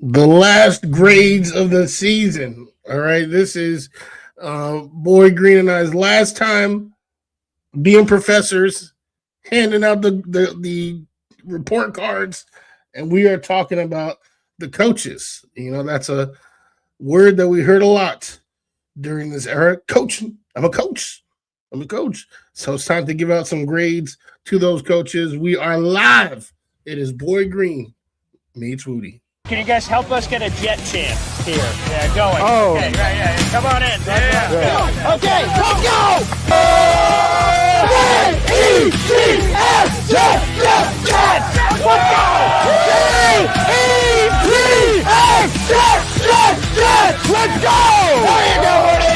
the last grades of the season. All right, this is Boy Green and I's last time being professors, handing out the report cards, and we are talking about the coaches. That's a word that we heard a lot during this era. Coaching. I'm a coach. I'm a coach. So it's time to give out some grades to those coaches. We are live. It is Boy Green meets Wudi. Can you guys help us get a jet chant here? Yeah, going. Oh. Okay, right, yeah. Come on in. Yeah. Okay, let's go! J-E-T-S, jet, jet, jet! Let's go! J-E-T-S, jet, jet, jet! Let's go! There you go, Wudi!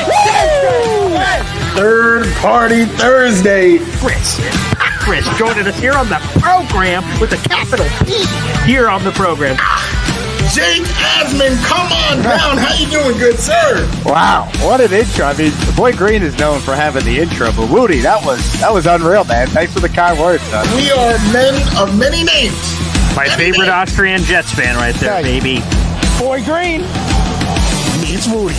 Third Party Thursday. Chris joining us here on the program with a capital P here on the program. Jake Asman, come on down. How you doing, good sir? Wow, what an intro. I mean, Boy Green is known for having the intro, but Wudi, that was unreal, man. Thanks for the kind words, son. We are men of many names. My favorite Austrian Jets fan right there, baby. Boy Green meets Wudi.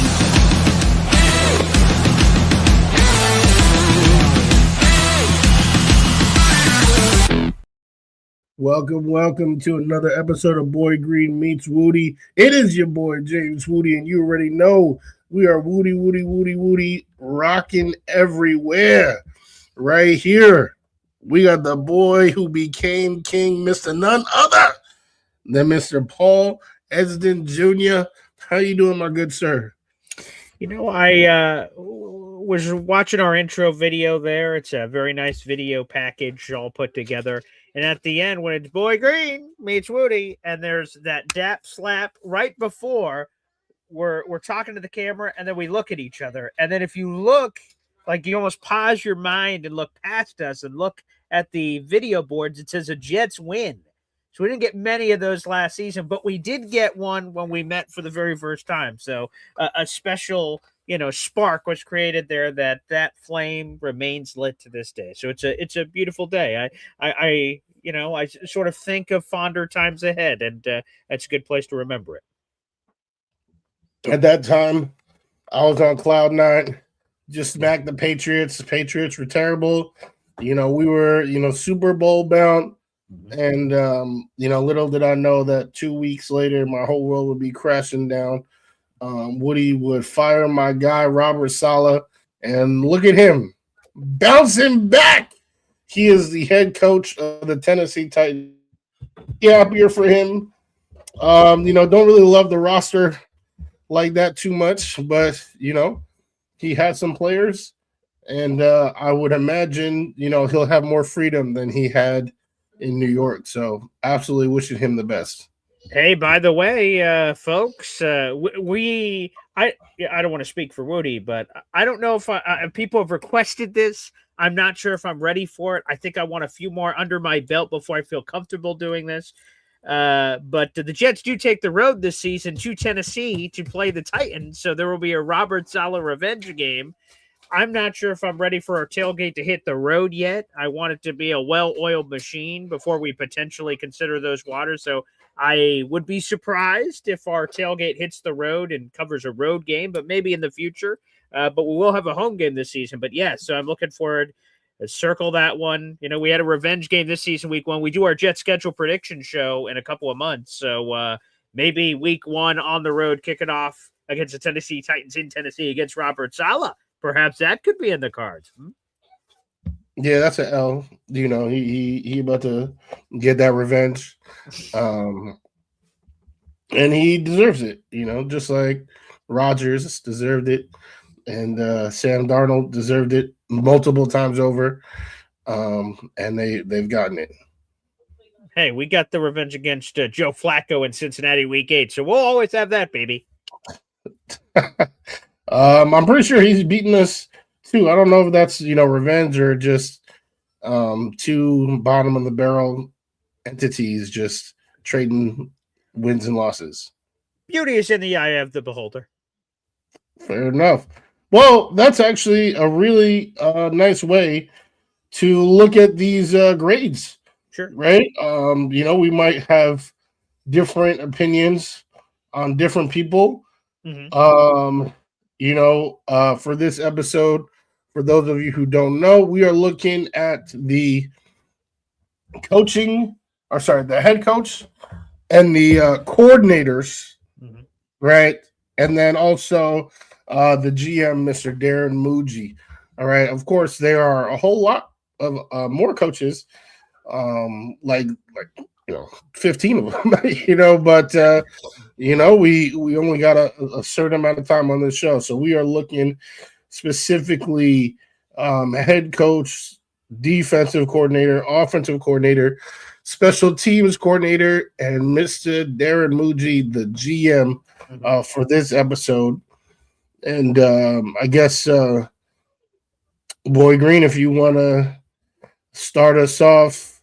Welcome to another episode of Boy Green Meets Wudi. It is your boy James Wudi, and you already know we are Wudi, rocking everywhere. Right here, we got the boy who became king, Mr. None Other than Mr. Paul Esden Jr. How you doing, my good sir? You know, I was watching our intro video there. It's a very nice video package all put together. And at the end, when it's Boy Green meets Wudi, and there's that dap slap right before we're talking to the camera, and then we look at each other. And then if you look, like you almost pause your mind and look past us and look at the video boards, it says a Jets win. So we didn't get many of those last season, but we did get one when we met for the very first time. So a special, spark was created there that flame remains lit to this day. So it's a beautiful day. I sort of think of fonder times ahead, and that's a good place to remember it. At that time, I was on cloud nine, just smacked the Patriots. The Patriots were terrible. We were, Super Bowl bound. And, little did I know that 2 weeks later, my whole world would be crashing down. Wudi would fire my guy, Robert Saleh, and look at him bouncing back. He is the head coach of the Tennessee Titans. Yeah, happier for him. Don't really love the roster like that too much, but, he had some players, and I would imagine, he'll have more freedom than he had in New York. So absolutely wishing him the best. Hey, by the way, folks, I don't want to speak for Wudi, but I don't know if people have requested this. I'm not sure if I'm ready for it. I think I want a few more under my belt before I feel comfortable doing this. But the Jets do take the road this season to Tennessee to play the Titans. So there will be a Robert Saleh revenge game. I'm not sure if I'm ready for our tailgate to hit the road yet. I want it to be a well-oiled machine before we potentially consider those waters. So I would be surprised if our tailgate hits the road and covers a road game, but maybe in the future. But we will have a home game this season. But yeah, so I'm looking forward to circle that one. We had a revenge game this season, week one. We do our Jet schedule prediction show in a couple of months. So maybe week one on the road, kick it off against the Tennessee Titans in Tennessee against Robert Saleh. Perhaps that could be in the cards. Yeah, that's an L. He about to get that revenge. And he deserves it, just like Rodgers deserved it. And Sam Darnold deserved it multiple times over. And they've gotten it. Hey, we got the revenge against Joe Flacco in Cincinnati week 8. So we'll always have that, baby. I'm pretty sure he's beaten us too. I don't know if that's revenge or just two bottom of the barrel entities just trading wins and losses. Beauty is in the eye of the beholder. Fair enough. Well, that's actually a really nice way to look at these grades. Sure. Right? We might have different opinions on different people. Mhm. For this episode, for those of you who don't know, we are looking at the the head coach and the coordinators, Mhm. right? And then also the GM, Mr. Darren Muji. All right. Of course, there are a whole lot of more coaches, like 15 of them, but we only got a certain amount of time on this show, so we are looking specifically head coach, defensive coordinator, offensive coordinator, special teams coordinator, and Mr. Darren Muji, the GM, Mhm. for this episode. And I guess, Boy Green, if you want to start us off,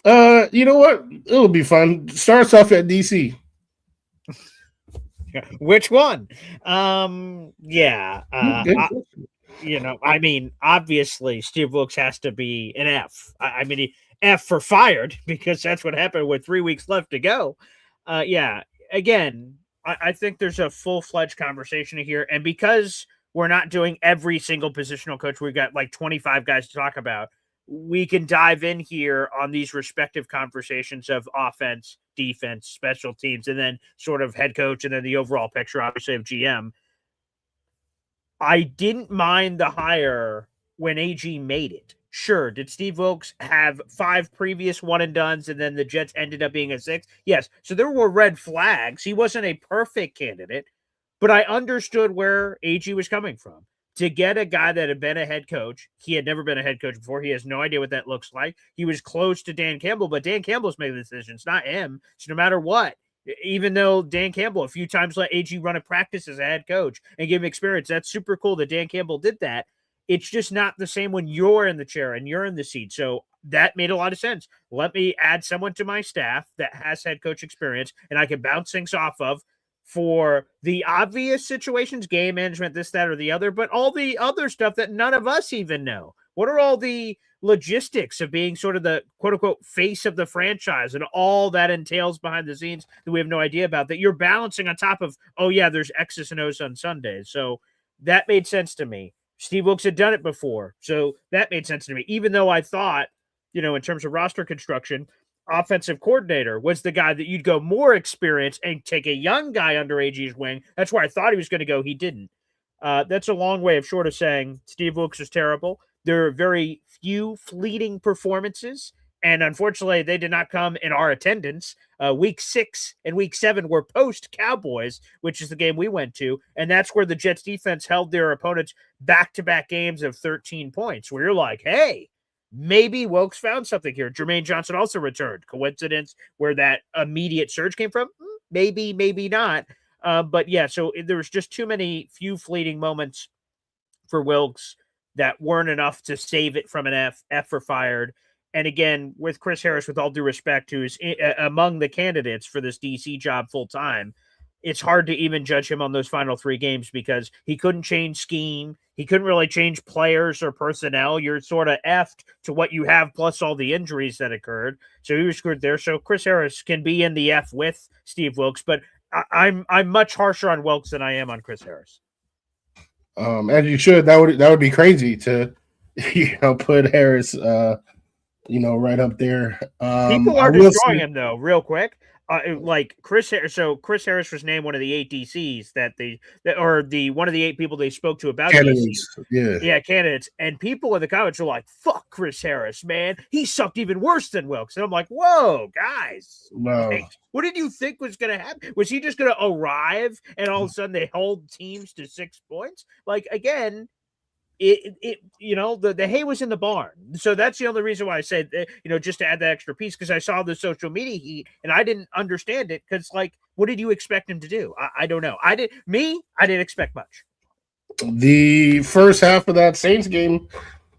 you know what? It'll be fun. Start us off at DC. Which one? Yeah. Good. I mean, obviously, Steve Wilkes has to be an F. F for fired because that's what happened with 3 weeks left to go. Yeah. Again, I think there's a full fledged conversation here, and because we're not doing every single positional coach, we've got like 25 guys to talk about. We can dive in here on these respective conversations of offense, defense, special teams, and then sort of head coach, and then the overall picture, obviously, of GM. I didn't mind the hire when AG made it. Sure. Did Steve Wilkes have 5 previous one and dones and then the Jets ended up being a 6? Yes. So there were red flags. He wasn't a perfect candidate, but I understood where AG was coming from. To get a guy that had been a head coach, he had never been a head coach before. He has no idea what that looks like. He was close to Dan Campbell, but Dan Campbell's making the decisions, not him. So no matter what, even though Dan Campbell a few times let AG run a practice as a head coach and give him experience, that's super cool that Dan Campbell did that. It's just not the same when you're in the chair and you're in the seat. So that made a lot of sense. Let me add someone to my staff that has head coach experience and I can bounce things off of for the obvious situations, game management, this, that, or the other, but all the other stuff that none of us even know. What are all the logistics of being sort of the quote unquote face of the franchise and all that entails behind the scenes that we have no idea about, that you're balancing on top of, oh yeah, there's X's and O's on Sundays. So that made sense to me. Steve Wilkes had done it before. So that made sense to me, even though I thought, in terms of roster construction, offensive coordinator was the guy that you'd go more experience and take a young guy under AG's wing. That's where I thought he was going to go. He didn't. That's a long way of short of saying Steve Wilkes is terrible. There are very few fleeting performances, and unfortunately, they did not come in our attendance. Week 6 and week 7 were post Cowboys, which is the game we went to, and that's where the Jets defense held their opponents back-to-back games of 13 points, where you're like, hey, maybe Wilkes found something here. Jermaine Johnson also returned. Coincidence where that immediate surge came from? Maybe, maybe not. But yeah, so there was just too many few fleeting moments for Wilkes that weren't enough to save it from an F for fired. And again, with Chris Harris, with all due respect, who's among the candidates for this DC job full time, it's hard to even judge him on those final 3 games because he couldn't change scheme. He couldn't really change players or personnel. You're sort of effed to what you have, plus all the injuries that occurred. So he was screwed there. So Chris Harris can be in the F with Steve Wilkes, but I'm much harsher on Wilkes than I am on Chris Harris. As you should. That would be crazy to put Harris right up there. People are destroying him though, real quick. Like Chris Harris. So Chris Harris was named one of the 8 DCs one of the 8 people they spoke to about candidates. DC. Yeah, candidates. And people in the comments are like, "Fuck Chris Harris, man. He sucked even worse than Wilkes." And I'm like, "Whoa, guys! No. Like, what did you think was going to happen? Was he just going to arrive and all of a sudden they hold teams to 6 points? Like again." The hay was in the barn. So that's the only reason why I said, just to add that extra piece, because I saw the social media heat and I didn't understand it. Because what did you expect him to do? I don't know. I didn't expect much. The first half of that Saints game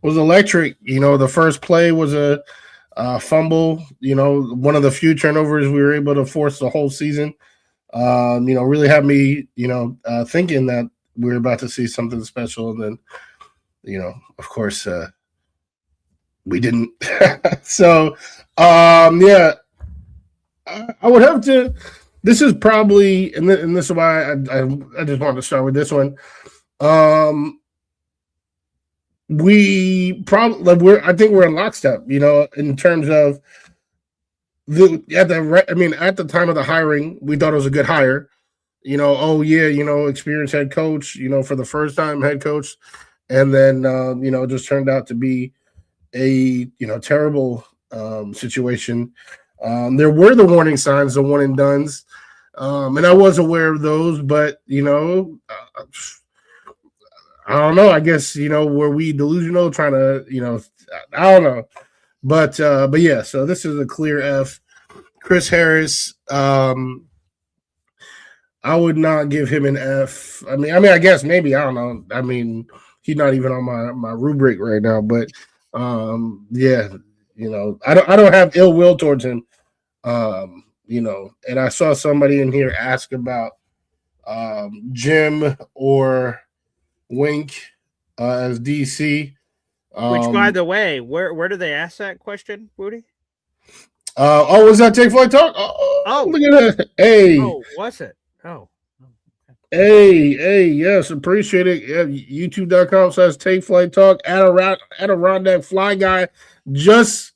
was electric. The first play was a fumble, one of the few turnovers we were able to force the whole season. Really had me, thinking that we were about to see something special. And then, of course, we didn't. So, I would have to, this is probably, and this is why I just wanted to start with this one. We probably I think we're in lockstep, in terms of at the time of the hiring, we thought it was a good hire. Oh yeah, experienced head coach, for the first time head coach, and then it just turned out to be a terrible situation. There were the warning signs, the one and dones, and I was aware of those, but I don't know. I guess were we delusional trying to I don't know, but yeah. So this is a clear F. Chris Harris. I would not give him an F. I mean, I guess maybe I don't know. I mean, he's not even on my rubric right now, but yeah, I don't have ill will towards him. And I saw somebody in here ask about Jim or Wink as DC. Which, by the way, where do they ask that question, Wudi? Was that Take Flight Talk? Oh, look at that! Hey, was it? Oh. Hey, yes, appreciate it. Yeah, YouTube.com/Take Flight Talk. Adirondack Fly Guy just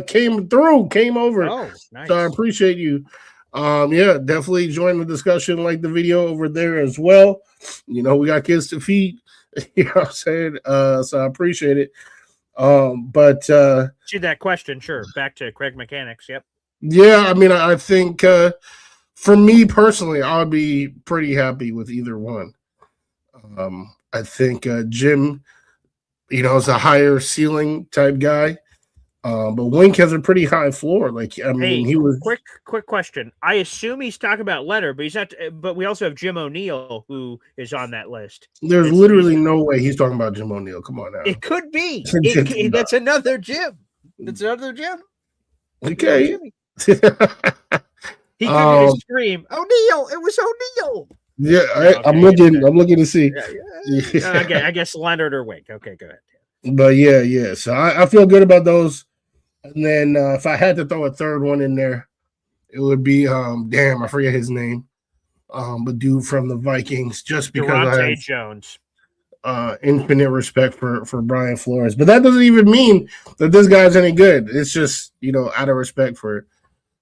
came over. Oh, nice. So I appreciate you. Yeah, definitely join the discussion, like the video over there as well. We got kids to feed. You know what I'm saying? So I appreciate it. But see that question, sure. Back to Craig Mechanics. Yep. Yeah, I mean, I think for me personally, I would be pretty happy with either one. I think Jim, is a higher ceiling type guy. But Wink has a pretty high floor. He was quick question. I assume he's talking about Leonard, but he's not. But we also have Jim O'Neill, who is on that list. There's literally no way he's talking about Jim O'Neill. Come on now. It could be. That's another Jim. That's another Jim. Okay. He could scream, O'Neill. It was O'Neill. Yeah, I'm looking to see. Yeah. I guess Leonard or Wink. Okay, go ahead. But yeah. So I feel good about those. And then if I had to throw a third one in there, it would be I forget his name. But dude from the Vikings, just because Durante Jones. Infinite respect for Brian Flores. But that doesn't even mean that this guy's any good. It's just, out of respect for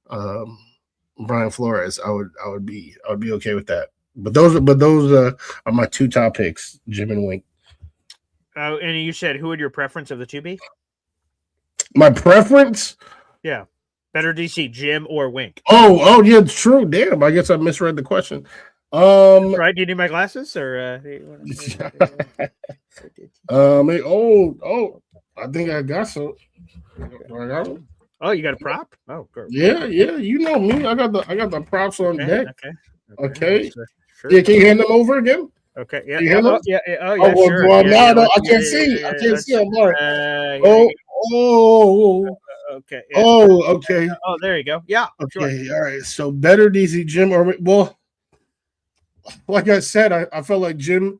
Brian Flores, I would be okay with that. But those are my two top picks, Jim and Wink. And you said who would your preference of the two be? My preference? Yeah. Better DC, Jim or Wink? Oh, yeah, it's true. Damn, I guess I misread the question. Right? Do you need my glasses or? I think I got some. Do I got them? Oh, you got a prop? Oh, good. Yeah. You know me. I got the props on deck. Okay. Sure. Yeah, can you hand them over again? Okay. Yeah. Yeah. Oh, yeah. Sure. Well, now I can't see. I can't see. I'm like, okay. Yeah. Oh, okay. Oh, there you go. Yeah. Okay. Sure. All right. So better DC Jim or like I said, I felt like Jim,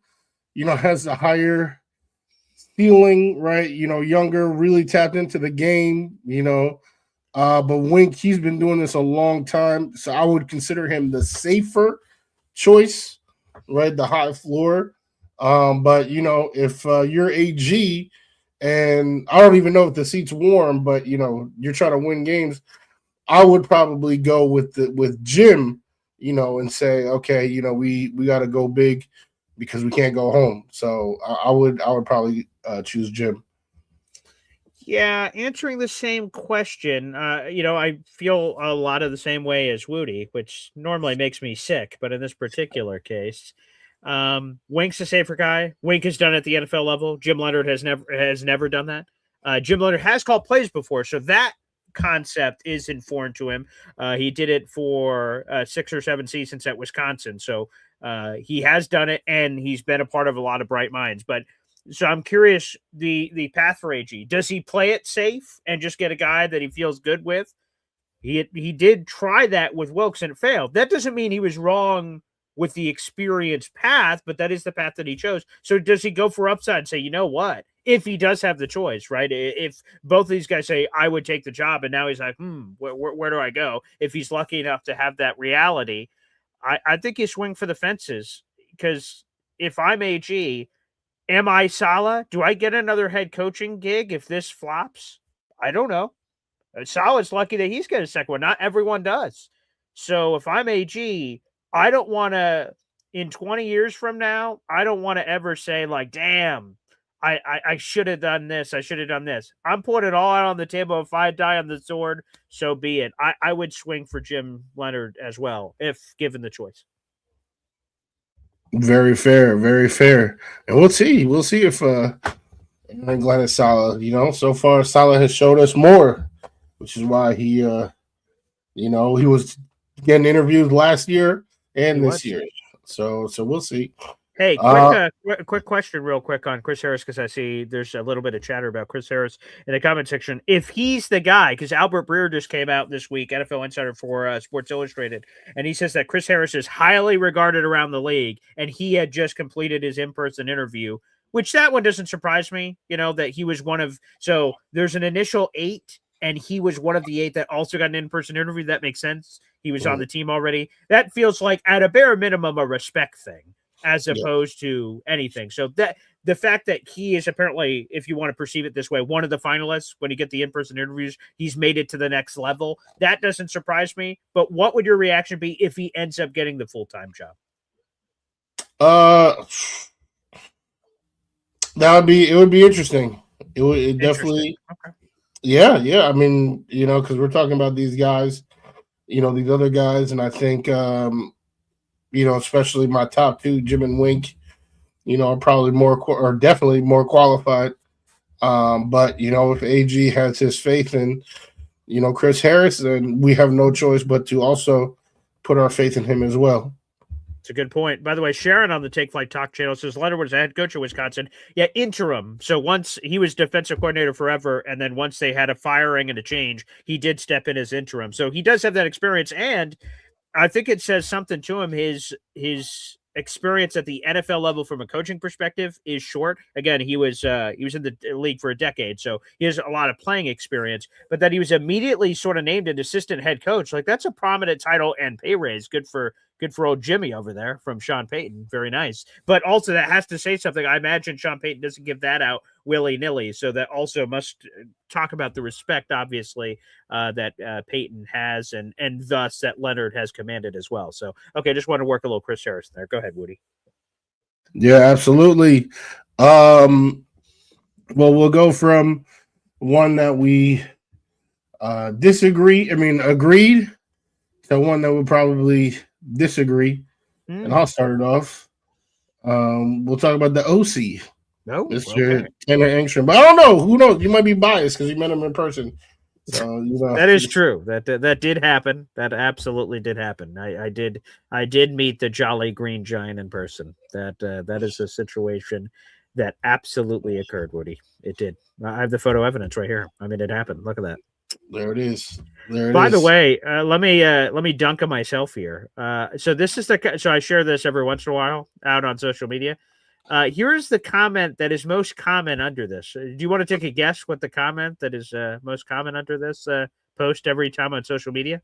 has a higher ceiling, right? Younger, really tapped into the game, but Wink, he's been doing this a long time. So I would consider him the safer choice, right? The high floor. But if you're AG and I don't even know if the seat's warm, but you're trying to win games, I would probably go with Jim, and say, okay, we got to go big because we can't go home. So I would probably choose Jim. Yeah, answering the same question, I feel a lot of the same way as Wudi, which normally makes me sick, but in this particular case, Wink's a safer guy. Wink has done it at the NFL level. Jim Leonard has never done that. Jim Leonard has called plays before, so that concept is foreign to him. He did it for 6 or 7 seasons at Wisconsin, so he has done it, and he's been a part of a lot of bright minds. But so I'm curious, the path for AG, does he play it safe and just get a guy that he feels good with? He did try that with Wilkes and it failed. That doesn't mean he was wrong with the experience path, but that is the path that he chose. So does he go for upside and say, you know what? if he does have the choice, right? If both of these guys say, I would take the job, and now he's like, where do I go? If he's lucky enough to have that reality, I think you swing for the fences, because if I'm AG, am I Saleh? Do I get another head coaching gig if this flops? I don't know. Saleh's lucky that he's getting a second one. Not everyone does. So if I'm AG, I don't want to, in 20 years from now, I don't want to ever say like, damn, I should have done this. I should have done this. I'm putting it all out on the table. If I die on the sword, so be it. I would swing for Jim Leonard as well, if given the choice. Very fair, very fair. And we'll see. We'll see if I'm glad it's Saleh. So far Saleh has showed us more, which is why he he was getting interviewed last year and this year. So we'll see. Hey, quick question real quick on Chris Harris, because I see there's a little bit of chatter about Chris Harris in the comment section. If he's the guy, because Albert Breer just came out this week, NFL insider for Sports Illustrated, and he says that Chris Harris is highly regarded around the league, and he had just completed his in-person interview, which that one doesn't surprise me, that he was one of, so there's an initial 8, and he was one of the 8 that also got an in-person interview. That makes sense. He was on the team already. That feels like, at a bare minimum, a respect thing, as opposed to anything. So that the fact that he is apparently, if you want to perceive it this way, one of the finalists when you get the in-person interviews, he's made it to the next level. That doesn't surprise me. But what would your reaction be if he ends up getting the full-time job? It would be interesting. It definitely. Okay. Yeah. I mean, because we're talking about these guys, these other guys, and I think especially my top 2, Jim and Wink, are probably definitely more qualified. But if AG has his faith in, Chris Harris, then we have no choice but to also put our faith in him as well. It's a good point. By the way, Sharon on the Take Flight Talk channel says Leonard was a head coach of Wisconsin. Yeah, interim. So once he was defensive coordinator forever, and then once they had a firing and a change, he did step in as interim. So he does have that experience, and I think it says something to him. His experience at the NFL level from a coaching perspective is short. Again, he was in the league for a decade, so he has a lot of playing experience. But that he was immediately sort of named an assistant head coach, like that's a prominent title and pay raise. Good for old Jimmy over there from Sean Payton. Very nice. But also that has to say something. I imagine Sean Payton doesn't give that out willy-nilly. So that also must talk about the respect, obviously, that Payton has and thus that Leonard has commanded as well. So, okay, just want to work a little Chris Harris there. Go ahead, Wudi. Yeah, absolutely. Well, we'll go from one that we agreed, to one that would probably disagree. And I'll start it off. We'll talk about the OC. Mr. Tanner Engstrom. But I don't know. Who knows? You might be biased because you met him in person. So that is true. That did happen. That absolutely did happen. I did meet the Jolly Green Giant in person. That is a situation that absolutely occurred, Woody. It did. I have the photo evidence right here. I mean, it happened. Look at that. There it is. By the way, let me dunk on myself here. So this is so I share this every once in a while out on social media. Here's the comment that is most common under this. Do you want to take a guess what the comment that is most common under this post every time on social media?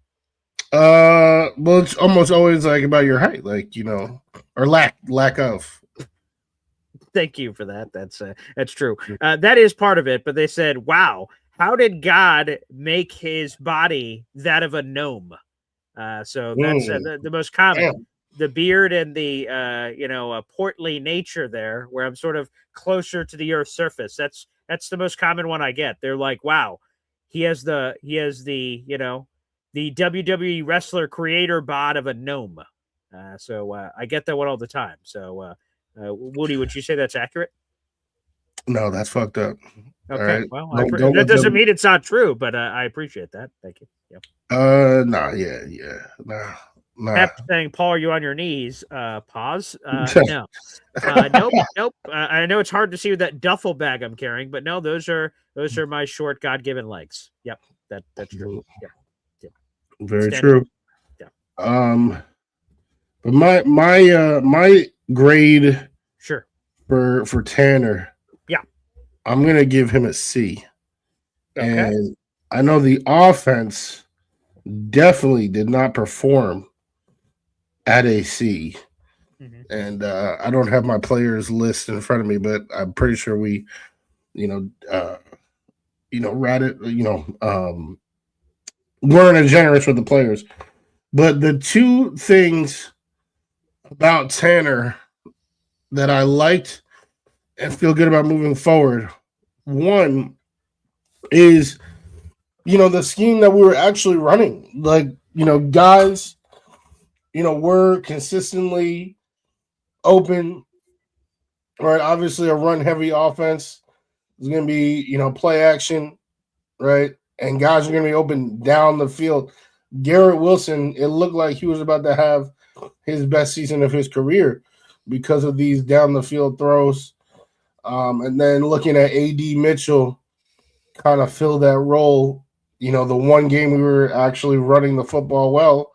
Well, it's almost always like about your height, or lack of. Thank you for that. That's true. That is part of it. But they said, "Wow, how did God make his body that of a gnome?" So that's the most common. Damn. The beard and the portly nature there, where I'm sort of closer to the Earth's surface. That's the most common one I get. They're like, "Wow, he has the the WWE wrestler creator bod of a gnome." So I get that one all the time. So Woody, would you say that's accurate? No, that's fucked up. Okay, right. well, that doesn't mean it's not true, but I appreciate that. Thank you. Yep. Nah. Pep saying, "Paul, are you on your knees?" Pause. No. Nope. I know it's hard to see with that duffel bag I'm carrying, but no, those are my short God-given legs. Yep, that's true. Yeah. Very true. Yeah. But my grade sure for Tanner. Yeah. I'm going to give him a C. Okay. And I know the offense definitely did not perform at a C. Mhm. And I don't have my players list in front of me, but I'm pretty sure we, ratted, weren't as generous with the players. But the two things about Tanner that I liked and feel good about moving forward, one is, the scheme that we were actually running. Like, guys, we're consistently open, right? Obviously, a run heavy offense is going to be, play action, right? And guys are going to be open down the field. Garrett Wilson, it looked like he was about to have his best season of his career because of these down the field throws. And then looking at A.D. Mitchell kind of fill that role. The one game we were actually running the football well,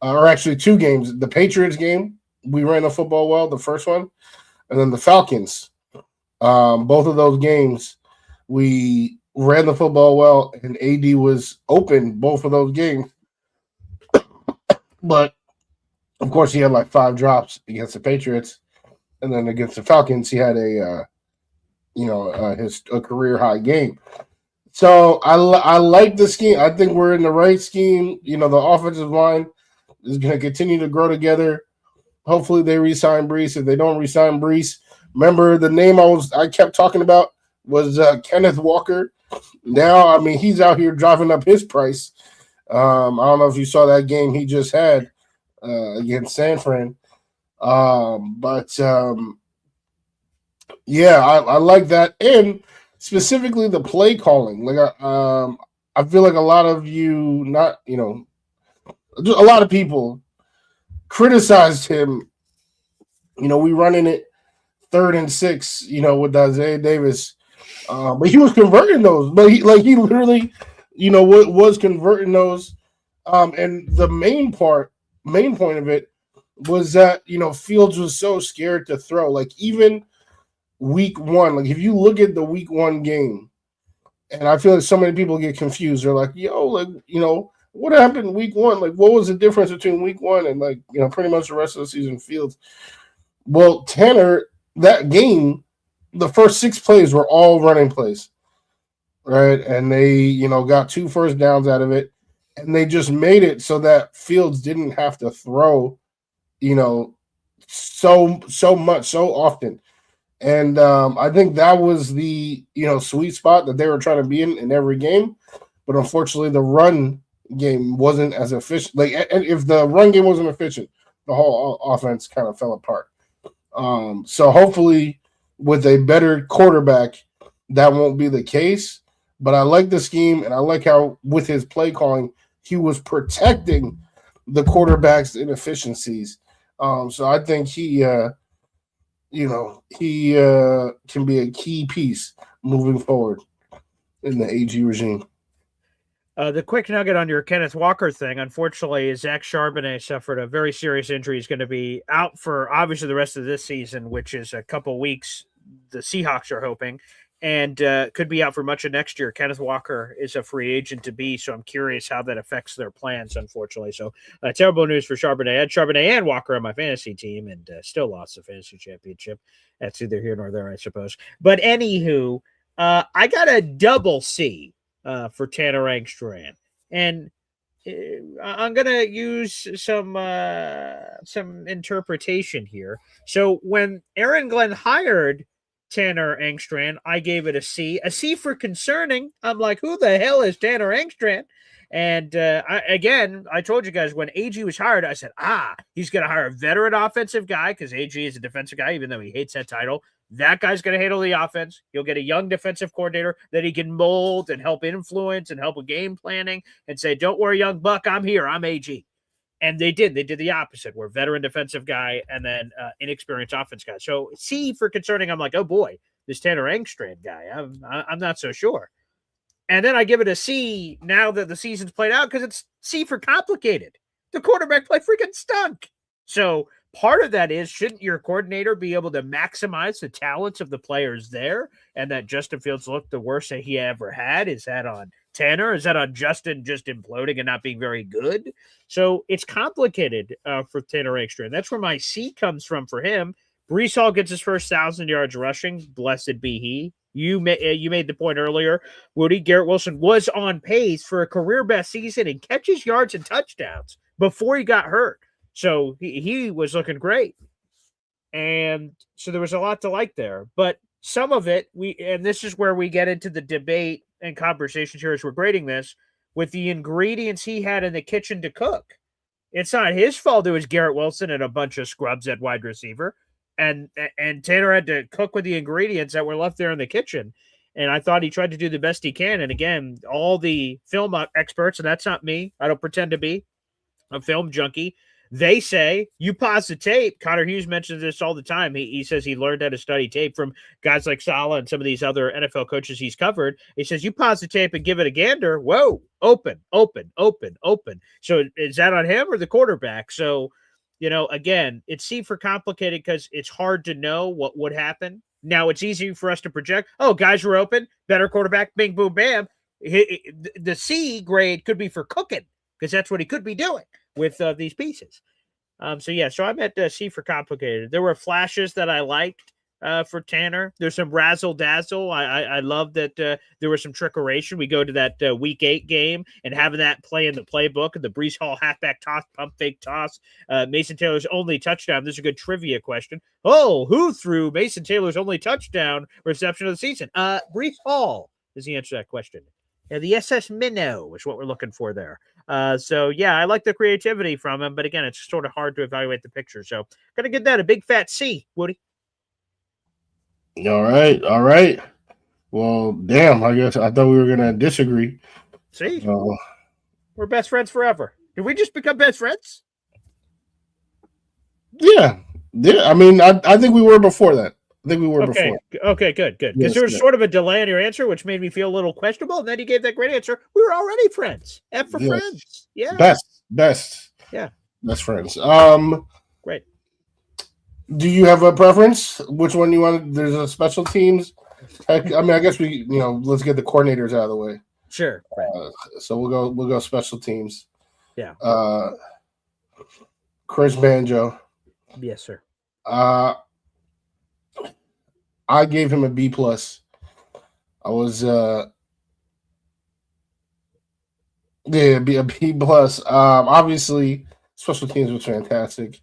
or actually two games. The Patriots game, we ran the football well, the first one, and then the Falcons. Both of those games, we ran the football well, and AD was open both of those games. But of course, he had like 5 drops against the Patriots, and then against the Falcons, he had his career high game. So I like the scheme. I think we're in the right scheme. The offensive line is going to continue to grow together. Hopefully, they re-sign Brees. If they don't re-sign Brees, remember the name I kept talking about was Kenneth Walker. Now, I mean, he's out here driving up his price. I don't know if you saw that game he just had against San Fran. Yeah, I like that. And specifically the play calling. Like, I feel like a lot of you, a lot of people criticized him. We running it 3rd and 6, with Isaiah Davis. But he was converting those. But he literally, was converting those. And the main point of it was that, Fields was so scared to throw. Like, even week 1, like if you look at the week 1 game, and I feel like so many people get confused. They're like, what happened week 1? Like, what was the difference between week 1 and pretty much the rest of the season Fields? Well, Tanner, that game, the first 6 plays were all running plays, right? And they, got 2 first downs out of it, and they just made it so that Fields didn't have to throw, so much, so often. And I think that was the, sweet spot that they were trying to be in every game. But unfortunately, the run game wasn't as efficient. Like, and if the run game wasn't efficient, the whole offense kind of fell apart. So hopefully with a better quarterback, that won't be the case. But I like the scheme, and I like how with his play calling, he was protecting the quarterback's inefficiencies. So I think he can be a key piece moving forward in the AG regime. The quick nugget on your Kenneth Walker thing, unfortunately, Zach Charbonnet suffered a very serious injury. He's going to be out for obviously the rest of this season, which is a couple weeks. The Seahawks are hoping, and could be out for much of next year. Kenneth Walker is a free agent to be, so I'm curious how that affects their plans, unfortunately. So terrible news for Charbonnet. I had Charbonnet and Walker on my fantasy team, and still lost the fantasy championship. That's either here nor there, I suppose. But anywho, I got a double C for Tanner Engstrand, and I'm gonna use some interpretation here. So when Aaron Glenn hired Tanner Engstrand, I gave it a C for concerning. I'm like, who the hell is Tanner Engstrand? And I told you guys when AG was hired, I said, he's going to hire a veteran offensive guy because AG is a defensive guy, even though he hates that title. That guy's going to handle the offense. You'll get a young defensive coordinator that he can mold and help influence and help with game planning and say, don't worry, young buck, I'm here. I'm AG. And they did. They did the opposite. We're veteran defensive guy and then inexperienced offense guy. So C for concerning, I'm like, oh boy, this Tanner Engstrand guy, I'm not so sure. And then I give it a C now that the season's played out because it's C for complicated. The quarterback play freaking stunk. So part of that is, shouldn't your coordinator be able to maximize the talents of the players there? And that Justin Fields looked the worst that he ever had. Is that on Tanner? Is that on Justin just imploding and not being very good? So it's complicated for Tanner Rankster. And that's where my C comes from for him. Brees Hall gets his first 1,000 yards rushing. Blessed be he. You made the point earlier, Wudi. Garrett Wilson was on pace for a career best season in catches, yards, and touchdowns before he got hurt. So he was looking great. And so there was a lot to like there. But some of it, and this is where we get into the debate and conversations here as we're grading this, with the ingredients he had in the kitchen to cook. It's not his fault it was Garrett Wilson and a bunch of scrubs at wide receiver. And Tanner had to cook with the ingredients that were left there in the kitchen. And I thought he tried to do the best he can. And again, all the film experts, and that's not me, I don't pretend to be a film junkie, they say you pause the tape. Connor Hughes mentions this all the time. He says he learned how to study tape from guys like Saleh and some of these other NFL coaches he's covered. He says you pause the tape and give it a gander. Whoa, open. So is that on him or the quarterback? So, again, it's C for complicated because it's hard to know what would happen. Now it's easy for us to project. Oh, guys were open, better quarterback, bing, boom, bam. The C grade could be for cooking because that's what he could be doing with these pieces. So I'm at C for complicated. There were flashes that I liked for Tanner. There's some razzle dazzle. I love that there was some trickeration. We go to that week 8 game and having that play in the playbook and the Brees Hall halfback toss, pump fake toss. Mason Taylor's only touchdown. This is a good trivia question. Oh, who threw Mason Taylor's only touchdown reception of the season? Brees Hall is the answer to that question. Yeah, the SS Minnow is what we're looking for there. I like the creativity from him, but again, it's sort of hard to evaluate the picture. So, gotta give that a big fat C, Woody. All right. Well, damn, I guess I thought we were gonna disagree. See, we're best friends forever. Did we just become best friends? Yeah. I mean, I think we were before that. I think we were before. Okay, good. Because there was sort of a delay on your answer, which made me feel a little questionable. And then you gave that great answer. We were already friends. F for friends. Yeah. Best. Yeah. Best friends. Great. Do you have a preference? Which one you want? There's a special teams. I mean, I guess we, let's get the coordinators out of the way. Sure. Right. So we'll go special teams. Yeah. Chris Banjo. Yes, sir. I gave him a B plus. I was a B plus. Obviously, special teams was fantastic.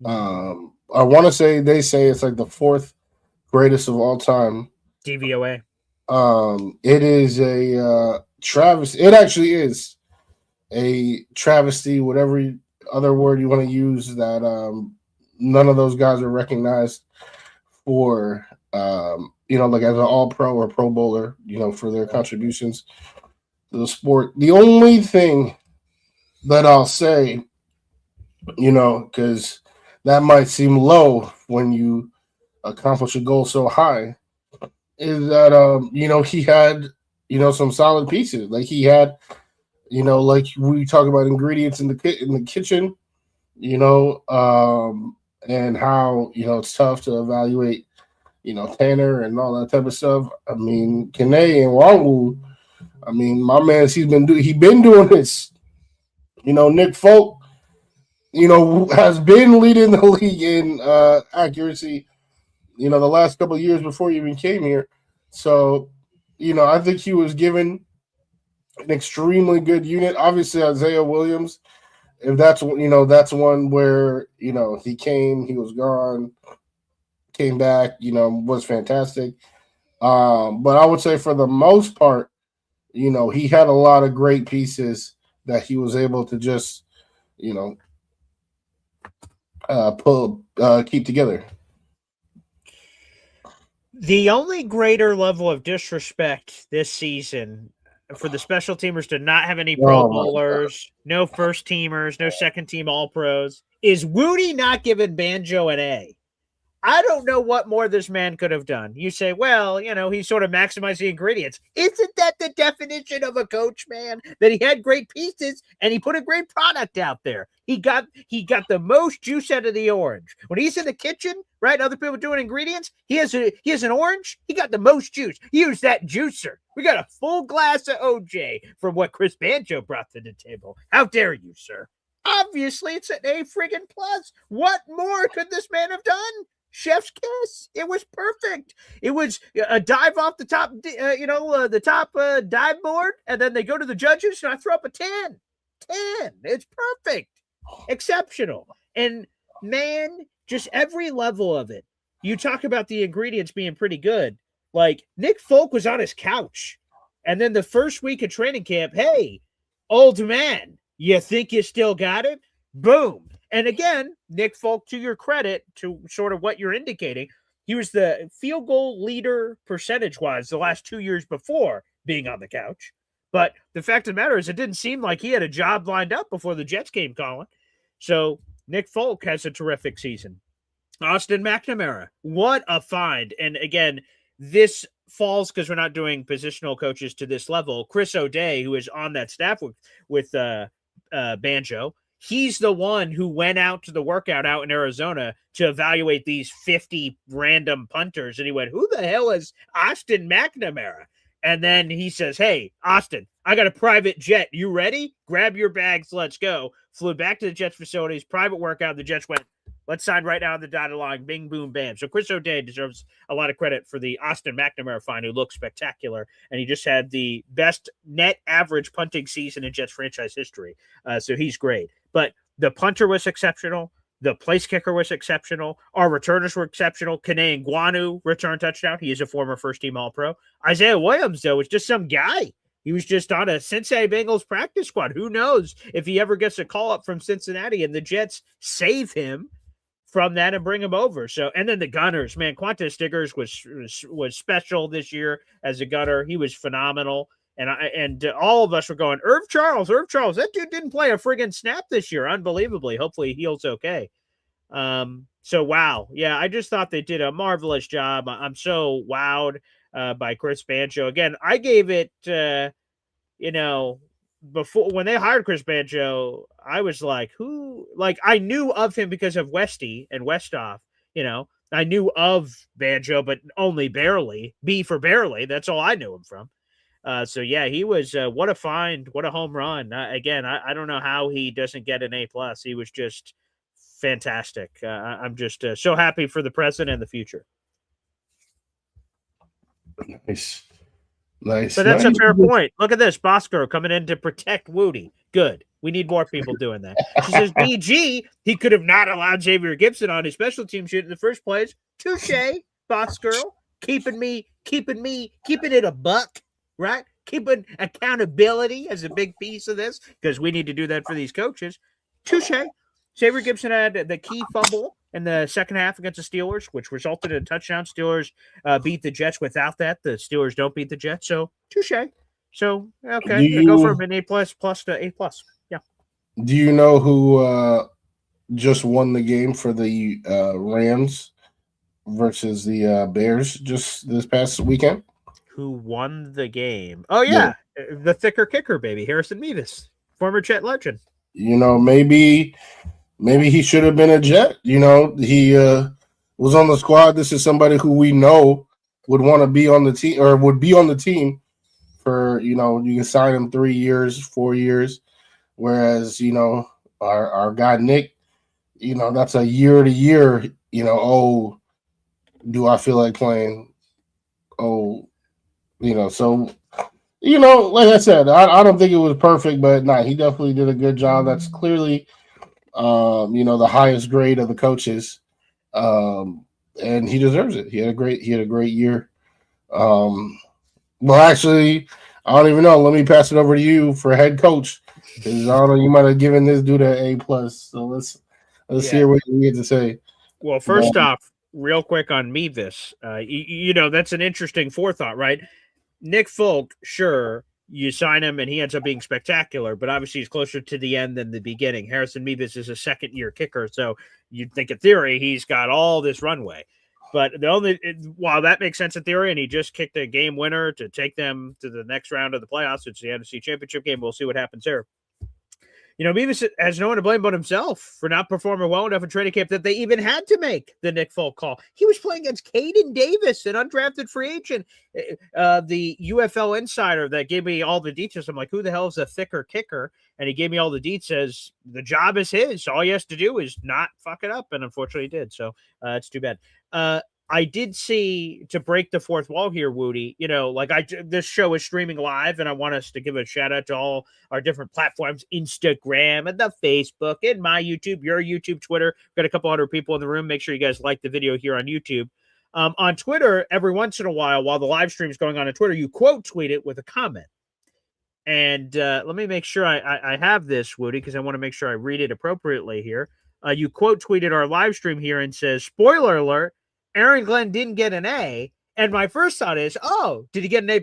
I want to say they say it's like the 4th greatest of all time. DVOA. It is a travesty. It actually is a travesty. Whatever other word you want to use, that none of those guys are recognized for. Like as an all-pro or pro bowler, for their contributions to the sport. The only thing that I'll say, because that might seem low when you accomplish a goal so high, is that, he had, some solid pieces. Like he had, like we talk about ingredients in the kitchen, and how, it's tough to evaluate Tanner and all that type of stuff. I mean, Kene and Wangwu, I mean, my man, he been doing this. Nick Folk, has been leading the league in accuracy, the last couple of years before he even came here. So, I think he was given an extremely good unit. Obviously, Isaiah Williams, if that's one where, he came, he was gone, came back, was fantastic. But I would say for the most part, he had a lot of great pieces that he was able to just, keep together. The only greater level of disrespect this season for the special teamers to not have any pro bowlers, no first teamers, no second team all pros, is Wudi not giving Banjo an A. I don't know what more this man could have done. You say, well, he sort of maximized the ingredients. Isn't that the definition of a coach, man? That he had great pieces and he put a great product out there. He got the most juice out of the orange. When he's in the kitchen, right? Other people doing ingredients. He has an orange. He got the most juice. He used that juicer. We got a full glass of OJ from what Chris Banjo brought to the table. How dare you, sir? Obviously, it's an A friggin' plus. What more could this man have done? Chef's kiss. It was perfect. It was a dive off the top, the top dive board, and then they go to the judges, and I throw up a 10. 10. It's perfect. Exceptional. And man, just every level of it. You talk about the ingredients being pretty good. Like, Nick Folk was on his couch. And then the first week of training camp, hey, old man, you think you still got it? Boom. And again, Nick Folk, to your credit, to sort of what you're indicating, he was the field goal leader percentage-wise the last 2 years before being on the couch. But the fact of the matter is it didn't seem like he had a job lined up before the Jets came calling. So Nick Folk has a terrific season. Austin McNamara, what a find. And again, this falls because we're not doing positional coaches to this level. Chris O'Day, who is on that staff with Banjo, he's the one who went out to the workout out in Arizona to evaluate these 50 random punters. And he went, who the hell is Austin McNamara? And then he says, hey, Austin, I got a private jet. You ready? Grab your bags. Let's go. Flew back to the Jets facilities, private workout. The Jets went, let's sign right now on the dotted line. Bing, boom, bam. So Chris O'Day deserves a lot of credit for the Austin McNamara find, who looked spectacular. And he just had the best net average punting season in Jets franchise history. So he's great. But the punter was exceptional. The place kicker was exceptional. Our returners were exceptional. Kene Nguanu return touchdown. He is a former first-team All-Pro. Isaiah Williams, though, was just some guy. He was just on a Cincinnati Bengals practice squad. Who knows if he ever gets a call-up from Cincinnati and the Jets save him from that and bring him over. So, and then the gunners, man, Quantas Stiggers was special this year as a gunner. He was phenomenal. And all of us were going, Irv Charles. That dude didn't play a friggin' snap this year, unbelievably. Hopefully he heals okay. So, wow. Yeah, I just thought they did a marvelous job. I'm so wowed by Chris Banjo. Again, I gave it, before when they hired Chris Banjo, I was like, who? Like, I knew of him because of Westy and Westoff. I knew of Banjo, but only barely. B for barely. That's all I knew him from. So yeah, he was what a find, what a home run. Again, I don't know how he doesn't get an A+. He was just fantastic. I'm just so happy for the present and the future. Nice. But that's a fair point. Look at this, Bosco coming in to protect Wudi. Good. We need more people doing that. She says, BG, he could have not allowed Xavier Gibson on his special team shoot in the first place. Touche, boss girl. Keeping it a buck. Right? Keeping accountability as a big piece of this, because we need to do that for these coaches. Touche. Xavier Gibson had the key fumble in the second half against the Steelers, which resulted in a touchdown. Steelers beat the Jets. Without that, the Steelers don't beat the Jets. So, touche. So, okay. Go from an A+ plus to A+. Yeah. Do you know who just won the game for the Rams versus the Bears just this past weekend? Who won the game? Oh, yeah. The thicker kicker, baby. Harrison Mevis, former Jet legend. Maybe he should have been a Jet. He was on the squad. This is somebody who we know would want to be on the team or would be on the team for, you can sign him 3 years, 4 years. Whereas, our guy, Nick, that's a year to year, oh, do I feel like playing? Oh, so, like I said, I don't think it was perfect, but he definitely did a good job. That's clearly, the highest grade of the coaches. And he deserves it. He had a great year. Well, actually, I don't even know. Let me pass it over to you for head coach. Because I don't know, you might have given this dude an A+. So let's hear what you had to say. Well, first off, real quick on Mevis, that's an interesting forethought, right? Nick Folk, sure, you sign him and he ends up being spectacular, but obviously he's closer to the end than the beginning. Harrison Mevis is a second-year kicker, so you'd think in theory he's got all this runway. But while that makes sense in theory, and he just kicked a game winner to take them to the next round of the playoffs, it's the NFC Championship game. We'll see what happens there. Mevis has no one to blame but himself for not performing well enough in training camp that they even had to make the Nick Folk call. He was playing against Caden Davis, an undrafted free agent. The UFL insider that gave me all the details. I'm like, who the hell is a thicker kicker? And he gave me all the deets. Says the job is his. All he has to do is not fuck it up. And unfortunately he did. So it's too bad. I did see, to break the fourth wall here, Wudi, this show is streaming live, and I want us to give a shout out to all our different platforms, Instagram and the Facebook and my YouTube, your YouTube, Twitter. We've got a couple hundred people in the room. Make sure you guys like the video here on YouTube. On Twitter, every once in a while the live stream is going on Twitter, you quote tweet it with a comment. And let me make sure I have this, Wudi, because I want to make sure I read it appropriately here. You quote tweeted our live stream here and says, spoiler alert, Aaron Glenn didn't get an A, and my first thought is, oh, did he get an A+?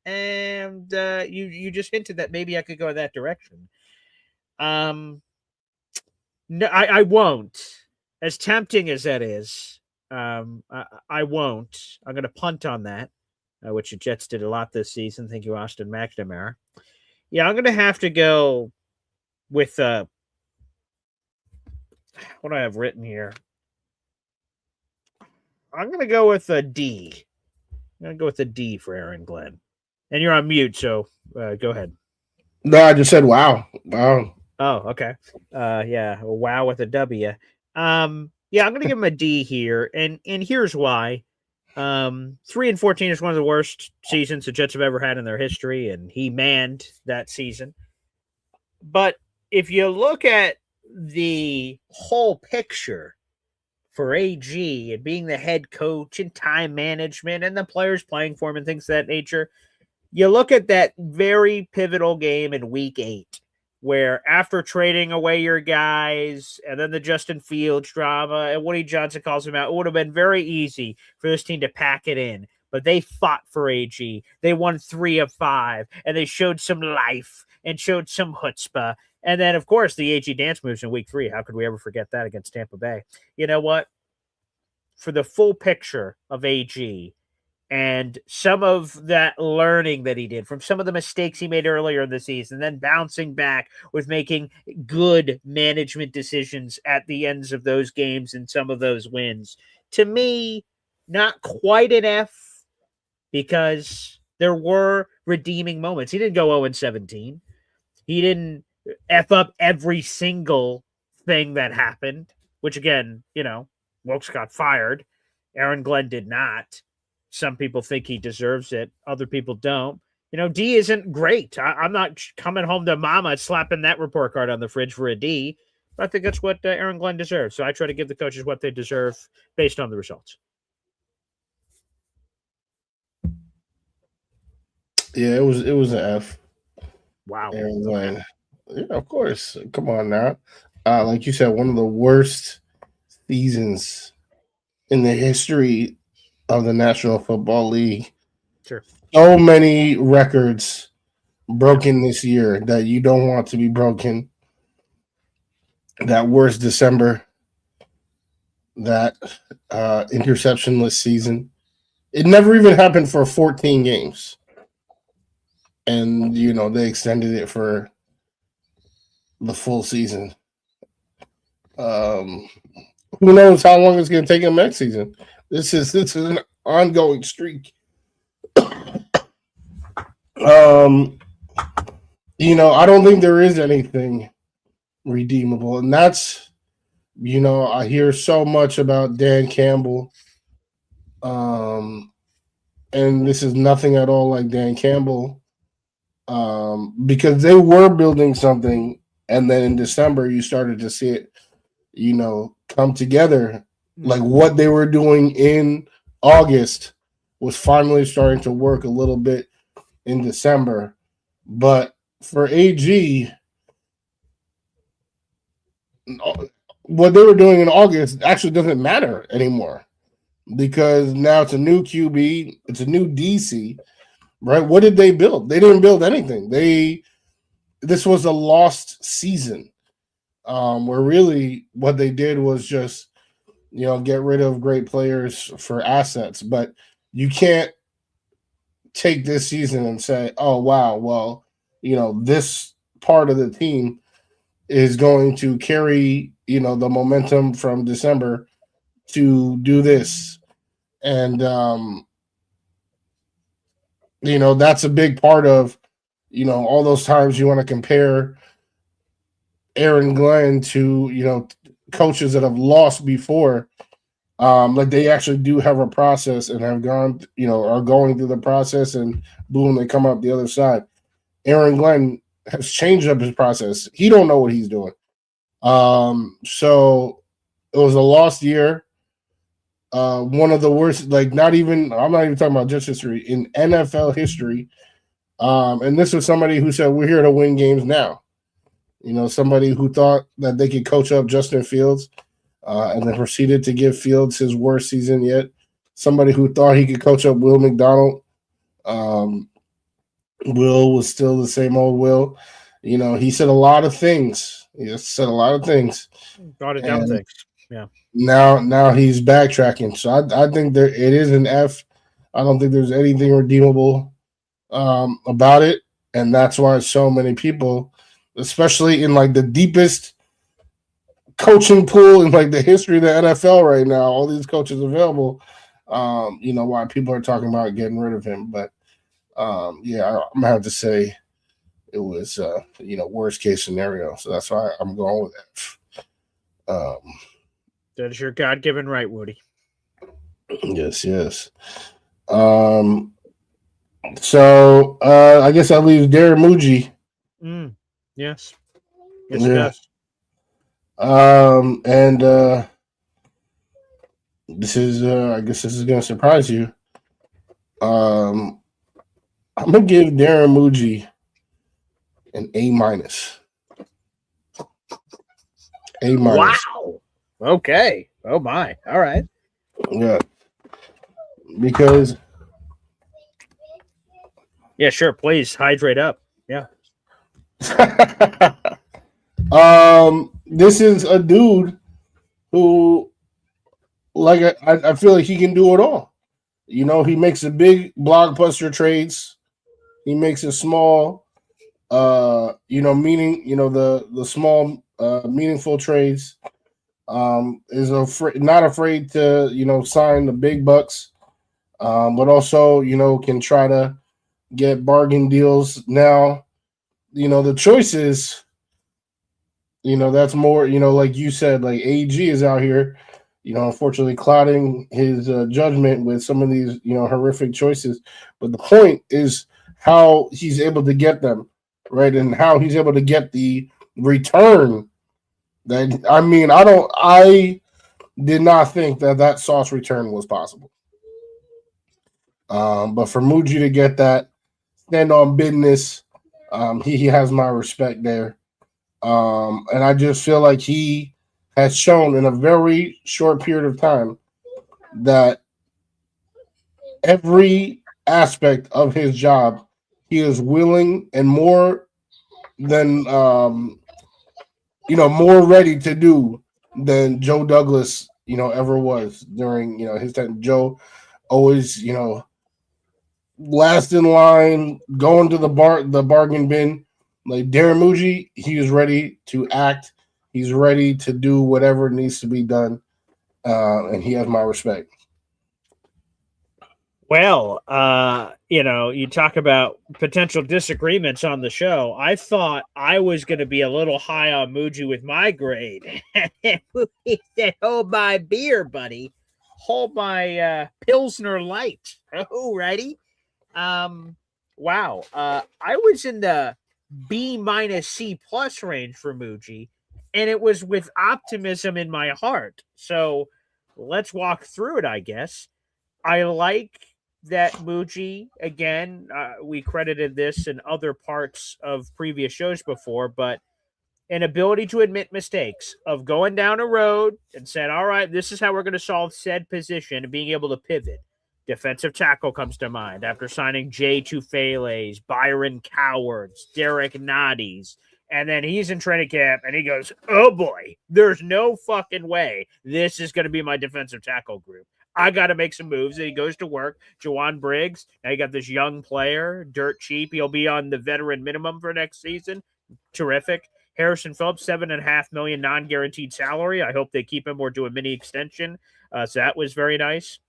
And you just hinted that maybe I could go in that direction. No, I won't. As tempting as that is, I won't. I'm going to punt on that, which the Jets did a lot this season. Thank you, Austin McNamara. Yeah, I'm going to have to go with what do I have written here? I'm going to go with a D. I'm going to go with a D for Aaron Glenn. And you're on mute, so go ahead. No, I just said wow. Wow. Oh, okay. Yeah, wow with a W. Yeah, I'm going to give him a D here, and here's why. 3-14 is one of the worst seasons the Jets have ever had in their history, and he manned that season. But if you look at the whole picture for AG and being the head coach and time management and the players playing for him and things of that nature, you look at that very pivotal game in week 8, where after trading away your guys and then the Justin Fields drama and Woody Johnson calls him out, it would have been very easy for this team to pack it in. But they fought for AG. They won 3 of 5, and they showed some life and showed some chutzpah. And then, of course, the AG dance moves in week 3. How could we ever forget that against Tampa Bay? You know what? For the full picture of AG and some of that learning that he did from some of the mistakes he made earlier in the season, then bouncing back with making good management decisions at the ends of those games and some of those wins, to me, not quite an F, because there were redeeming moments. He didn't go 0-17. He didn't F up every single thing that happened, which again, Wilkes got fired. Aaron Glenn did not. Some people think he deserves it. Other people don't. D isn't great. I'm not coming home to mama slapping that report card on the fridge for a D, but I think that's what Aaron Glenn deserves. So I try to give the coaches what they deserve based on the results. Yeah, it was an F. Wow. Aaron Glenn. Yeah, of course. Come on now. Like you said, one of the worst seasons in the history of the National Football League. Sure. So many records broken this year that you don't want to be broken. That worst December, that interceptionless season. It never even happened for 14 games. And, they extended it for the full season. Who knows how long it's going to take him next season? This is an ongoing streak. I don't think there is anything redeemable, and that's, I hear so much about Dan Campbell, and this is nothing at all like Dan Campbell, because they were building something, and then in December you started to see it, come together. Like what they were doing in August was finally starting to work a little bit in December. But for AG, what they were doing in August actually doesn't matter anymore, because now it's a new QB, it's a new DC, right? What did they build? They didn't build anything. This was a lost season, where really what they did was just get rid of great players for assets. But you can't take this season and say, oh wow, well, this part of the team is going to carry the momentum from December to do this. And that's a big part of all those times you want to compare Aaron Glenn to coaches that have lost before. Like they actually do have a process and have gone, are going through the process, and boom, they come up the other side. Aaron Glenn has changed up his process. He don't know what he's doing. So it was a lost year. One of the worst, I'm not even talking about just history, in NFL history. And this was somebody who said, we're here to win games now. Somebody who thought that they could coach up Justin Fields, and then proceeded to give Fields his worst season yet. Somebody who thought he could coach up Will McDonald. Will was still the same old Will. He said a lot of things. He just said a lot of things. A lot of dumb things. Yeah. Now he's backtracking. So I think it is an F. I don't think there's anything redeemable about it. And that's why so many people, especially in the deepest coaching pool in the history of the NFL right now, all these coaches available, why people are talking about getting rid of him. But yeah, I'm gonna have to say it was worst case scenario. So that's why I'm going with that. That is your God-given right, Woody. Yes. So I guess I leave Darren Muji. Yes. Yes. And this is I guess this is gonna surprise you. I'm gonna give Darren Muji an A-. A-. Wow. Okay. Oh my. All right. Yeah. Because yeah, sure. Please hydrate up. Yeah. This is a dude who, I feel like he can do it all. He makes the big blockbuster trades. He makes a small, the small, meaningful trades. Is not afraid to, sign the big bucks, but also, can try to get bargain deals. Now, the choices, that's more, like you said, AG is out here, unfortunately clouding his judgment with some of these, horrific choices. But the point is how he's able to get them, right? And how he's able to get the return that, I did not think that Sauce return was possible. But for Muji to get that, stand on business, he has my respect there. And I just feel like he has shown in a very short period of time that every aspect of his job, he is willing and more than, more ready to do than Joe Douglas, ever was during, his time. Joe always, last in line, going to the bargain bin. Like Darren Muji, he is ready to act. He's ready to do whatever needs to be done, and he has my respect. Well, you talk about potential disagreements on the show. I thought I was going to be a little high on Muji with my grade. He said, "Hold my beer, buddy. Hold my Pilsner Light." Oh, ready? Wow. I was in the B-C+ range for Muji, and it was with optimism in my heart. So let's walk through it, I guess. I like that Muji, again, we credited this in other parts of previous shows before, but an ability to admit mistakes of going down a road and saying, all right, this is how we're going to solve said position, and being able to pivot. Defensive tackle comes to mind after signing Jay Tufeles, Byron Cowards, Derek Noddies. And then he's in training camp and he goes, oh boy, there's no fucking way this is going to be my defensive tackle group. I got to make some moves. And he goes to work. Juwan Briggs. Now you got this young player, dirt cheap. He'll be on the veteran minimum for next season. Terrific. Harrison Phillips, $7.5 million non-guaranteed salary. I hope they keep him or do a mini extension. So that was very nice.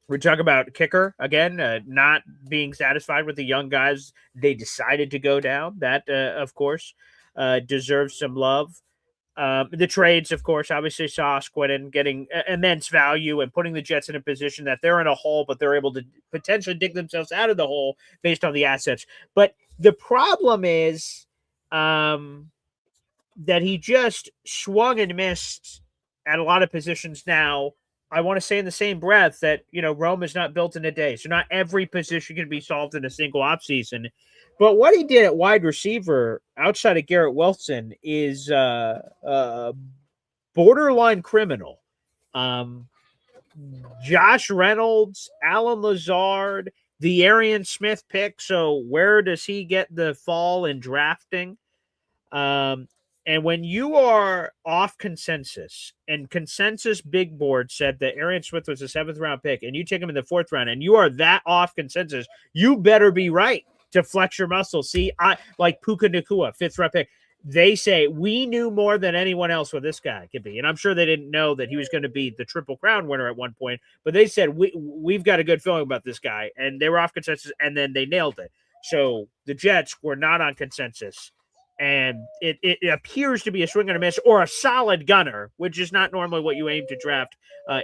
We talk about kicker again, not being satisfied with the young guys they decided to go down. That, of course, deserves some love. The trades, of course, obviously saw Squidden getting immense value and putting the Jets in a position that they're in a hole, but they're able to potentially dig themselves out of the hole based on the assets. But the problem is that he just swung and missed at a lot of positions now. I want to say in the same breath that, Rome is not built in a day. So not every position can be solved in a single offseason. But what he did at wide receiver outside of Garrett Wilson is borderline criminal. Josh Reynolds, Alan Lazard, the Arian Smith pick. So where does he get the fall in drafting? And when you are off consensus, and consensus big board said that Arian Smith was a 7th round pick, and you take him in the 4th round, and you are that off consensus, you better be right to flex your muscles. See, I like Puka Nacua, 5th round pick. They say we knew more than anyone else what this guy could be, and I'm sure they didn't know that he was going to be the Triple Crown winner at one point. But they said we've got a good feeling about this guy, and they were off consensus, and then they nailed it. So the Jets were not on consensus. And it appears to be a swing and a miss or a solid gunner, which is not normally what you aim to draft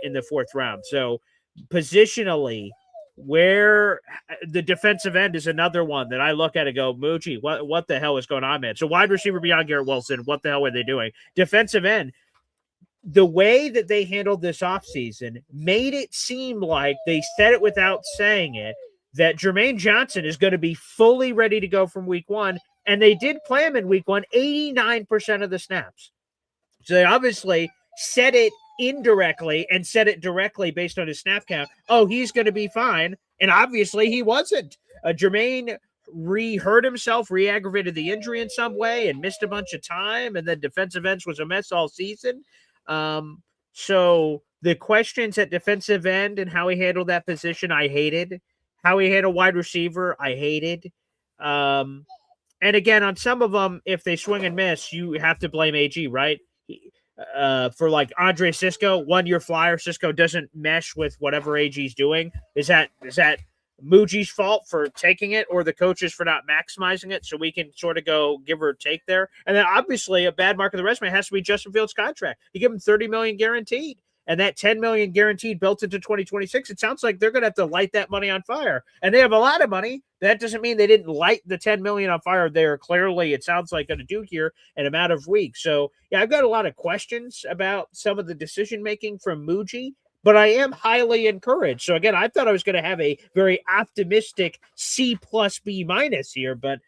in the 4th round. So positionally, where the defensive end is another one that I look at and go, Muji, what the hell is going on, man? So wide receiver beyond Garrett Wilson, what the hell were they doing? Defensive end, the way that they handled this offseason made it seem like they said it without saying it, that Jermaine Johnson is going to be fully ready to go from week 1. And they did play him in week 1, 89% of the snaps. So they obviously said it indirectly and said it directly based on his snap count. Oh, he's going to be fine. And obviously he wasn't. Jermaine hurt himself, re-aggravated the injury in some way and missed a bunch of time. And then defensive ends was a mess all season. So the questions at defensive end and how he handled that position, I hated. How he handled wide receiver, I hated. And again, on some of them, if they swing and miss, you have to blame AG, right? For like Andre Sisco, 1-year flyer, Sisco doesn't mesh with whatever AG's doing. Is that Muji's fault for taking it or the coaches for not maximizing it? So we can sort of go give or take there. And then obviously a bad mark of the resume has to be Justin Fields' contract. You give him $30 million guaranteed. And that $10 million guaranteed built into 2026, it sounds like they're going to have to light that money on fire. And they have a lot of money. That doesn't mean they didn't light the $10 million on fire. They're clearly, it sounds like, going to do here in a matter of weeks. So, yeah, I've got a lot of questions about some of the decision-making from Muji, but I am highly encouraged. So, again, I thought I was going to have a very optimistic C plus B minus here, but,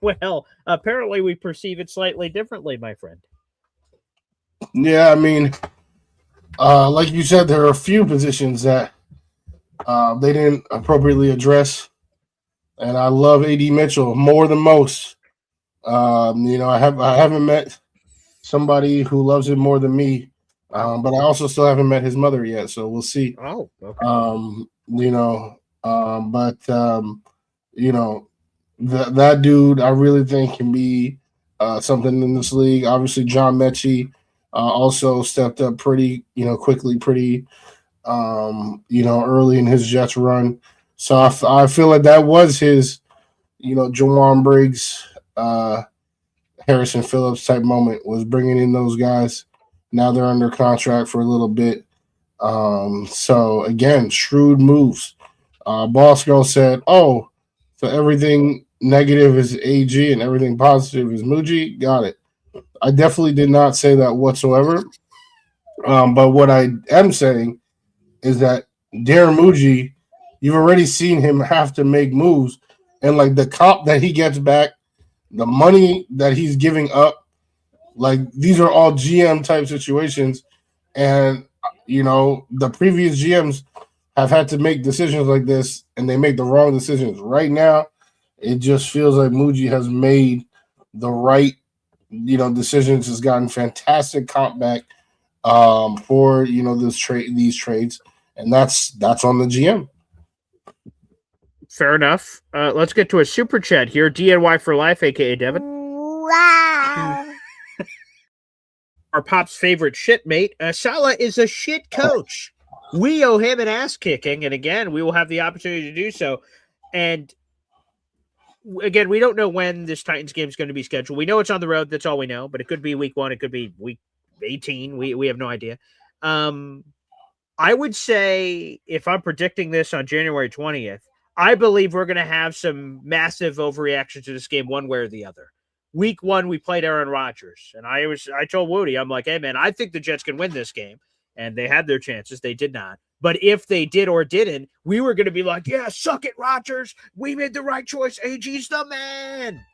well, apparently we perceive it slightly differently, my friend. Yeah, I mean, like you said, there are a few positions that they didn't appropriately address, and I love AD Mitchell more than most. I haven't met somebody who loves him more than me, but I also still haven't met his mother yet, so we'll see. Oh, okay. That dude, I really think can be something in this league. Obviously, John Mechie. Also stepped up pretty, quickly, pretty, early in his Jets run. So I feel like that was his, Juwan Briggs, Harrison Phillips type moment, was bringing in those guys. Now they're under contract for a little bit. So again, shrewd moves. Boss Girl said, "Oh, so everything negative is AG and everything positive is Muji." Got it. I definitely did not say that whatsoever. But what I am saying is that Darren Muji, you've already seen him have to make moves. And like the comp that he gets back, the money that he's giving up, like these are all GM type situations. And, the previous GMs have had to make decisions like this, and they make the wrong decisions. Right now, it just feels like Muji has made the right, decisions. Has gotten fantastic comp back for these trades, and that's on the GM. Fair enough. Let's get to a super chat here. DNY for life, aka Devin. Wow. Our Pop's favorite shitmate. Salah is a shit coach. We owe him an ass kicking, and again, we will have the opportunity to do so. And again, we don't know when this Titans game is going to be scheduled. We know it's on the road. That's all we know. But it could be week 1. It could be week 18. We have no idea. I would say if I'm predicting this on January 20th, I believe we're going to have some massive overreaction to this game one way or the other. Week 1, we played Aaron Rodgers, and I told Wudi, I'm like, hey, man, I think the Jets can win this game. And they had their chances. They did not. But if they did or didn't, we were going to be like, yeah, suck it, Rodgers. We made the right choice. AG's the man.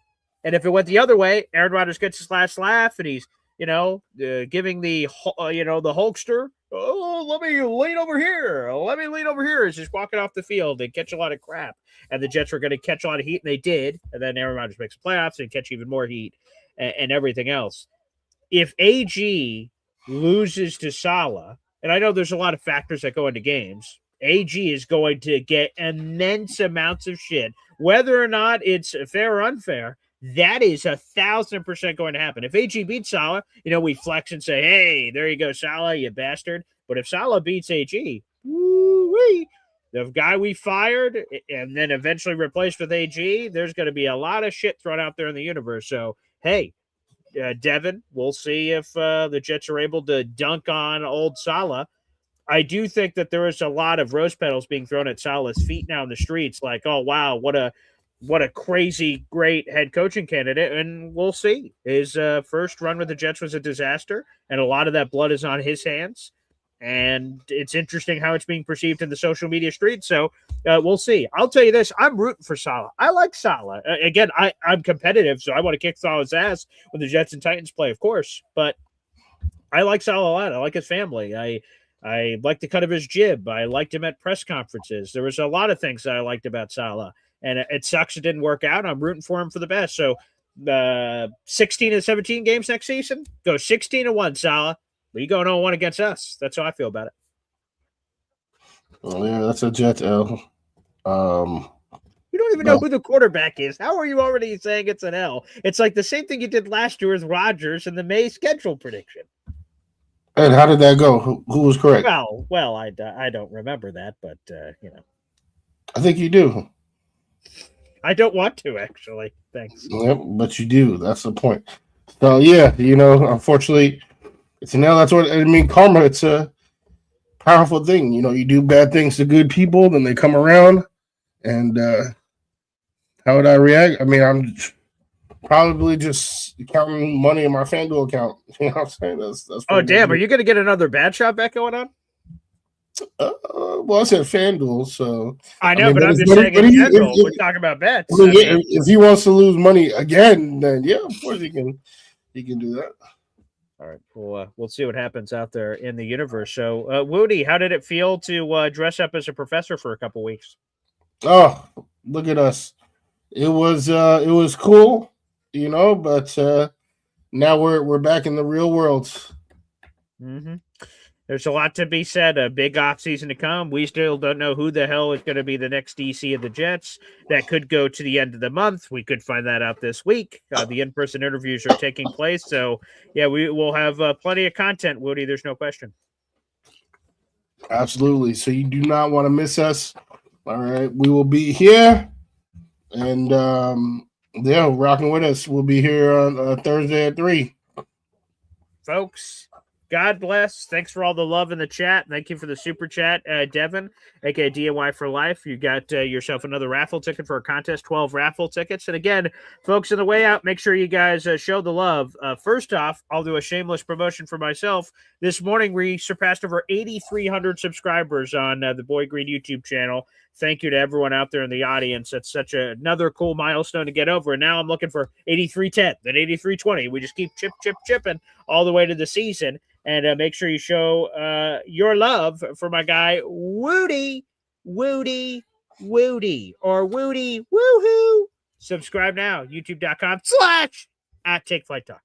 And if it went the other way, Aaron Rodgers gets his last laugh, and he's, giving the Hulkster, oh, let me lean over here. Let me lean over here. He's just walking off the field and catch a lot of crap. And the Jets were going to catch a lot of heat, and they did. And then Aaron Rodgers makes the playoffs and catch even more heat and everything else. If AG loses to Salah, and I know there's a lot of factors that go into games, AG is going to get immense amounts of shit, whether or not it's fair or unfair. That is 1,000% going to happen. If AG beats Salah, we flex and say, hey, there you go, Salah, you bastard. But if Salah beats AG, woo-wee, the guy we fired and then eventually replaced with AG, there's going to be a lot of shit thrown out there in the universe. So, hey, Devin, we'll see if the Jets are able to dunk on old Salah. I do think that there is a lot of rose petals being thrown at Salah's feet now in the streets. Like, oh, wow, what a crazy, great head coaching candidate. And we'll see. His first run with the Jets was a disaster, and a lot of that blood is on his hands. And it's interesting how it's being perceived in the social media streets. So we'll see. I'll tell you this. I'm rooting for Salah. I like Salah. Again, I'm competitive, so I want to kick Salah's ass when the Jets and Titans play, of course. But I like Salah a lot. I like his family. I like the cut of his jib. I liked him at press conferences. There was a lot of things that I liked about Salah. And it sucks it didn't work out. I'm rooting for him for the best. So 16 and 17 games next season. Go 16-1, Salah. But you go 0-1 against us. That's how I feel about it. Oh, yeah, that's a Jet L. You don't even know who the quarterback is. How are you already saying it's an L? It's like the same thing you did last year with Rodgers in the May schedule prediction. And how did that go? Who was correct? Well, I don't remember that, but I think you do. I don't want to, actually. Thanks. Yep, but you do. That's the point. So yeah, unfortunately, it's an L. That's what I mean. Karma. It's a powerful thing. You do bad things to good people, then they come around. And how would I react? I mean, I'm probably just counting money in my FanDuel account. You know what I'm saying? That's oh, damn. Are you going to get another bad shot bet going on? Well, I said FanDuel, so I know, but I'm just saying in general, we're talking about bets. If he wants to lose money again, then yeah, of course he can do that. All right, we'll see what happens out there in the universe. So, Wudi, how did it feel to dress up as a professor for a couple weeks? Oh, look at us! It was cool, but now we're back in the real world. Mm-hmm. There's a lot to be said. A big off season to come. We still don't know who the hell is going to be the next DC of the Jets. That could go to the end of the month. We could find that out this week. The in-person interviews are taking place. So, yeah, we will have plenty of content, Wudi. There's no question. Absolutely. So you do not want to miss us. All right. We will be here. And, rocking with us. We'll be here on Thursday at 3. Folks. God bless. Thanks for all the love in the chat. Thank you for the super chat, Devin, aka DIY for life. You got yourself another raffle ticket for a contest, 12 raffle tickets. And again, folks, on the way out, make sure you guys show the love. First off, I'll do a shameless promotion for myself. This morning, we surpassed over 8,300 subscribers on the Boy Green YouTube channel. thank you to everyone out there in the audience. That's such another cool milestone to get over. And now I'm looking for 83-10, then 83-20. We just keep chipping all the way to the season. And make sure you show your love for my guy, Wudi, or Wudi, woohoo. Subscribe now, youtube.com/@TakeFlightTalk.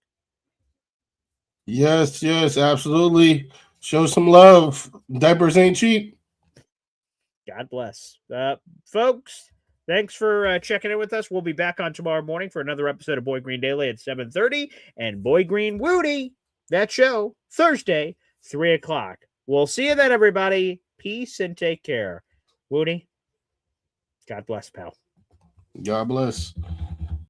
Yes, absolutely. Show some love. Diapers ain't cheap. God bless. Folks, thanks for checking in with us. We'll be back on tomorrow morning for another episode of Boy Green Daily at 7:30 and Boy Green Wudi, that show, Thursday, 3 o'clock. We'll see you then, everybody. Peace and take care. Wudi, God bless, pal. God bless.